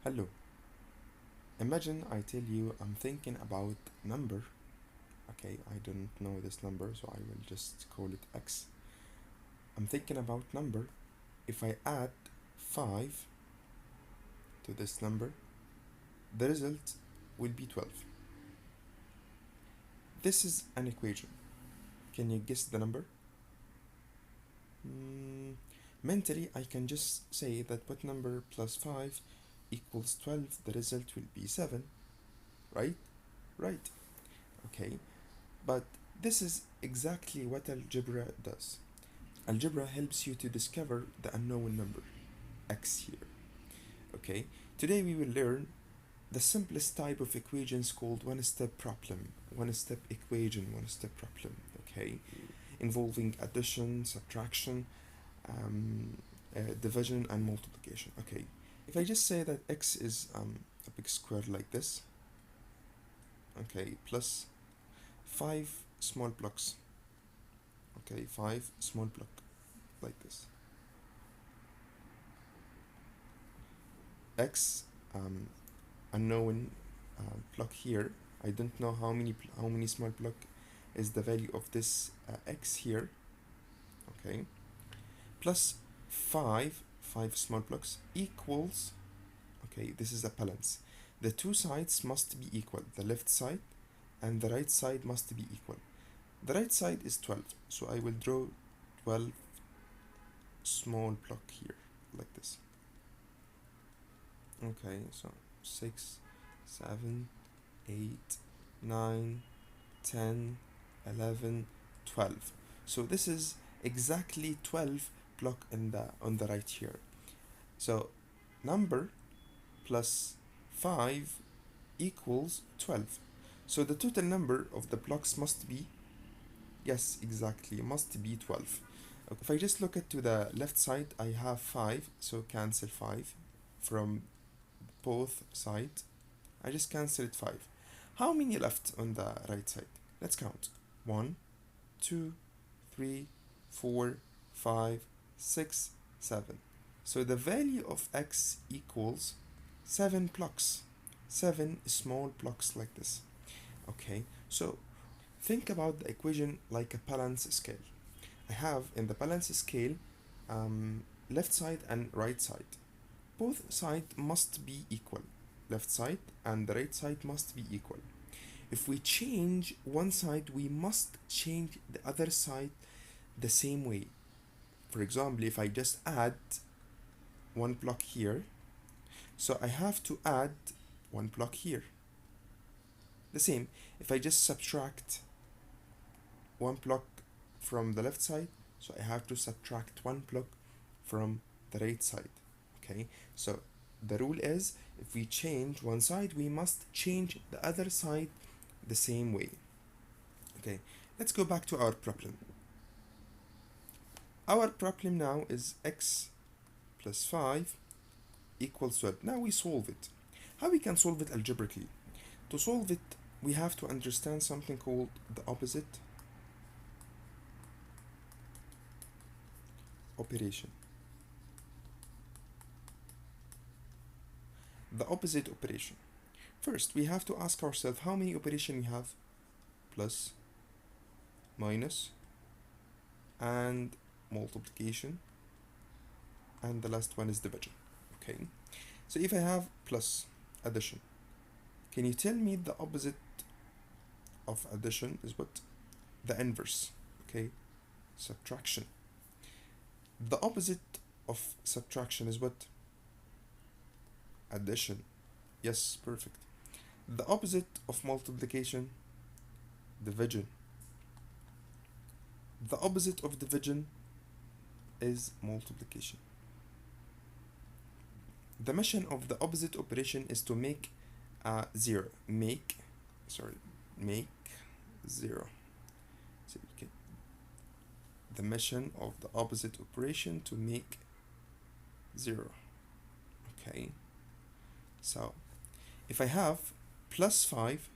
Hello. Imagine I tell you I'm thinking about number. Okay, I don't know this number, so I will just call it x. I'm thinking about number. If I add 5 to this number, the result will be 12. This is an equation. Can you guess the number? Mm, Mentally, I can just say that what number plus 5 equals 12, the result will be 7, right? Right. Okay. But this is exactly what algebra does. Algebra helps you to discover the unknown number, x here. Okay, today we will learn the simplest type of equations called one-step problem, one-step equation, one-step problem. Okay, involving addition, subtraction, division, and multiplication. Okay, if I just say that x is a big square like this, okay, plus 5 small blocks. Okay, 5 small block like this. X unknown block here. I don't know how many small block is the value of this x here. Okay, plus 5 small blocks equals. Okay, this is a balance. The two sides must be equal. The left side and the right side must be equal. The right side is 12, so I will draw 12 small block here like this. Okay, so 6, 7, 8, 9, 10, 11, 12. So this is exactly 12 block on the right here. So number plus 5 equals 12. So the total number of the blocks must be, yes, exactly, must be 12. Okay. If I just look at to the left side, I have 5, so cancel 5 from both sides. I just cancelled 5. How many left on the right side? Let's count. 1, 2, 3, 4, 5, 6, 7. So the value of x equals 7 blocks. 7 small blocks like this. Okay, so think about the equation like a balance scale. I have in the balance scale left side and right side. Both sides must be equal. Left side and the right side must be equal. If we change one side, we must change the other side the same way. For example, if I just add one block here, so I have to add one block here. The same, if I just subtract one block from the left side, so I have to subtract one block from the right side. Okay, so the rule is if we change one side, we must change the other side the same way. Okay, let's go back to our problem. Our problem now is x plus 5 equals 12. Now we solve it. How we can solve it algebraically? To solve it, we have to understand something called the opposite operation. The opposite operation. First, we have to ask ourselves how many operations we have. Plus, minus, and multiplication, and the last one is division. Okay, so if I have plus addition, can you tell me the opposite of addition is what? The inverse. Okay, subtraction. The opposite of subtraction is what? Addition. Yes, perfect. The opposite of multiplication? Division. The opposite of division is multiplication. The mission of the opposite operation is to make zero. Make zero. So okay. The mission of the opposite operation to make zero. Okay. So if I have plus 5,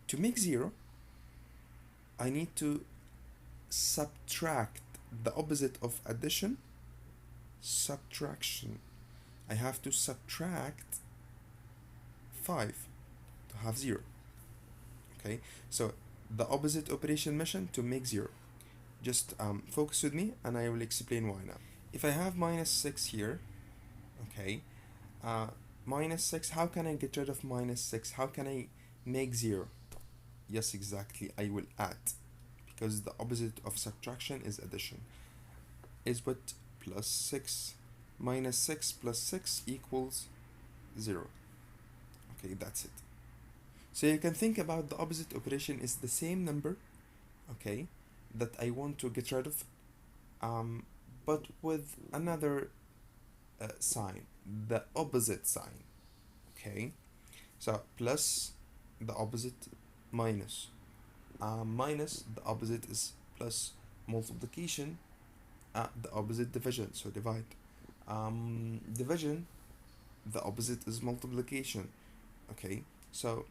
to make 0, I need to subtract the opposite of addition, subtraction. I have to subtract 5 to have 0. Okay, so the opposite operation mission to make 0. Just focus with me and I will explain why now. If I have minus 6 here, okay, uh, minus 6, how can I get rid of minus 6? How can I make 0? Yes, exactly, I will add, because the opposite of subtraction is addition. Is what? Plus 6 minus 6 plus 6 equals 0. Okay, that's it. So you can think about the opposite operation is the same number, okay, that I want to get rid of, but with another sign, the opposite sign. Okay, so plus the opposite minus, minus the opposite is plus, multiplication, the opposite division, so divide, division, the opposite is multiplication. Okay, so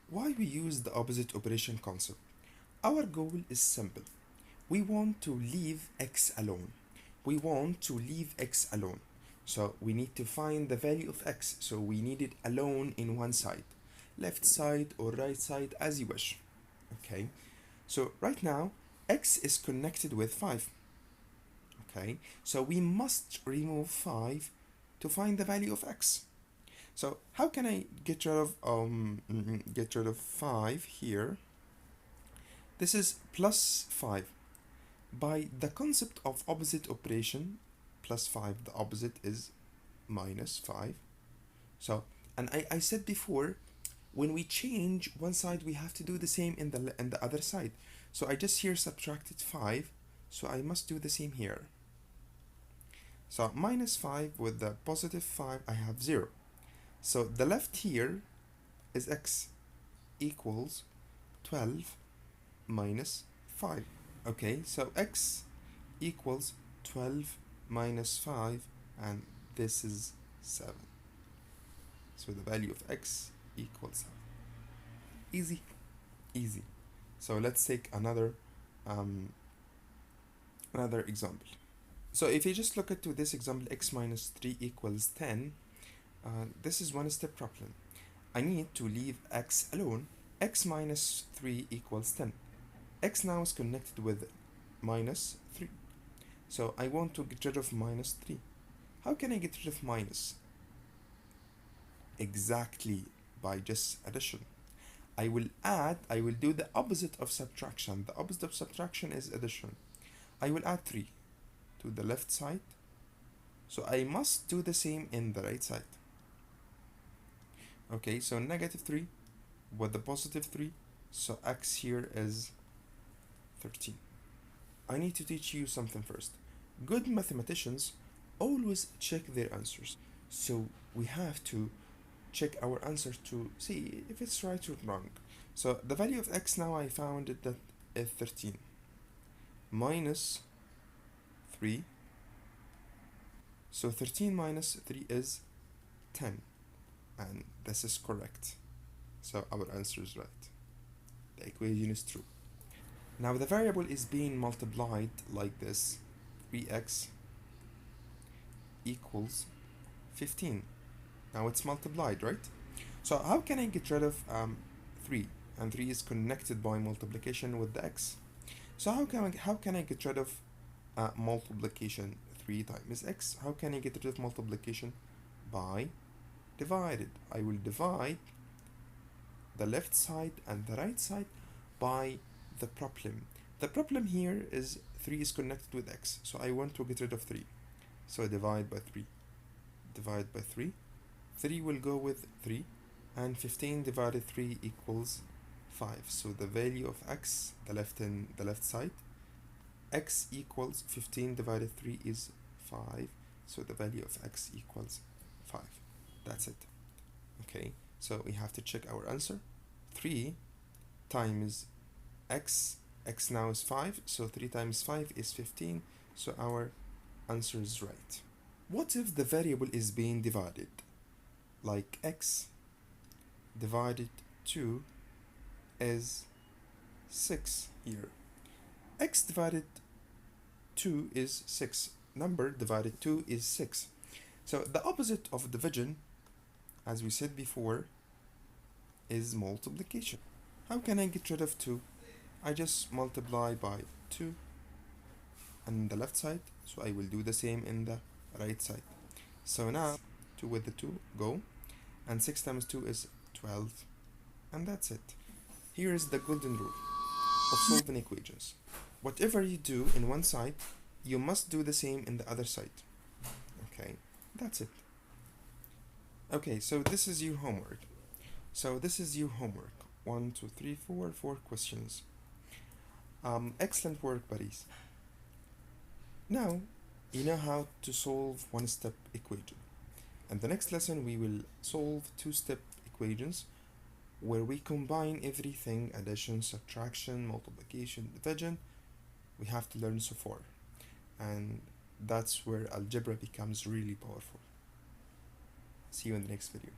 why we use the opposite operation concept? Our goal is simple. We want to leave x alone. We want to leave x alone. So we need to find the value of x. So we need it alone in one side. Left side or right side, as you wish. Okay. So right now, x is connected with 5. Okay. So we must remove 5 to find the value of x. So how can I get rid of 5 here? This is plus 5. By the concept of opposite operation, plus 5, the opposite is minus 5. So, and I said before, when we change one side, we have to do the same in the other side. So I just here subtracted 5, so I must do the same here. So minus 5 with the positive 5, I have 0. So the left here is x equals 12 minus 5. Okay, so x equals 12 minus 5, and this is 7. So the value of x equals 7. Easy, easy. So let's take another example. So if you just look at to this example, x minus 3 equals 10, this is one step problem. I need to leave x alone. X minus 3 equals 10. X now is connected with minus 3. So I want to get rid of minus 3. How can I get rid of minus? Exactly, by just addition. I will do the opposite of subtraction. The opposite of subtraction is addition. I will add 3 to the left side. So I must do the same in the right side. Okay, so negative 3 with the positive 3. So x here is 13. I need to teach you something first. Good mathematicians always check their answers. So we have to check our answer to see if it's right or wrong. So the value of x now I found it that is 13 minus 3. So 13 minus 3 is 10, and this is correct. So our answer is right. The equation is true. Now the variable is being multiplied like this. 3x equals 15. Now it's multiplied, right? So how can I get rid of 3? And 3 is connected by multiplication with the x. So how can I get rid of multiplication? 3 times x. How can I get rid of multiplication? By divided. I will divide the left side and the right side by the problem. The problem here is 3 is connected with x, so I want to get rid of 3. So divide by 3. Divide by 3. 3 will go with 3, and 15 divided 3 equals 5. So the value of x, the left side, x equals 15 divided 3 is 5. So the value of x equals 5. That's it. Okay, so we have to check our answer. 3 times x now is 5, so 3 times 5 is 15, so our answer is right. What if the variable is being divided? Like x divided 2 is 6 here. X divided 2 is 6. Number divided 2 is 6. So the opposite of division, as we said before, is multiplication. How can I get rid of 2? I just multiply by 2 on the left side, so I will do the same in the right side. So now 2 with the 2 go, and 6 times 2 is 12, and that's it. Here is the golden rule of solving equations. Whatever you do in one side, you must do the same in the other side. Okay, that's it. Okay, so this is your homework. One, two, three, four questions. Excellent work, buddies. Now, you know how to solve one-step equation. In the next lesson, we will solve two-step equations where we combine everything: addition, subtraction, multiplication, division we have to learn so far. And that's where algebra becomes really powerful. See you in the next video.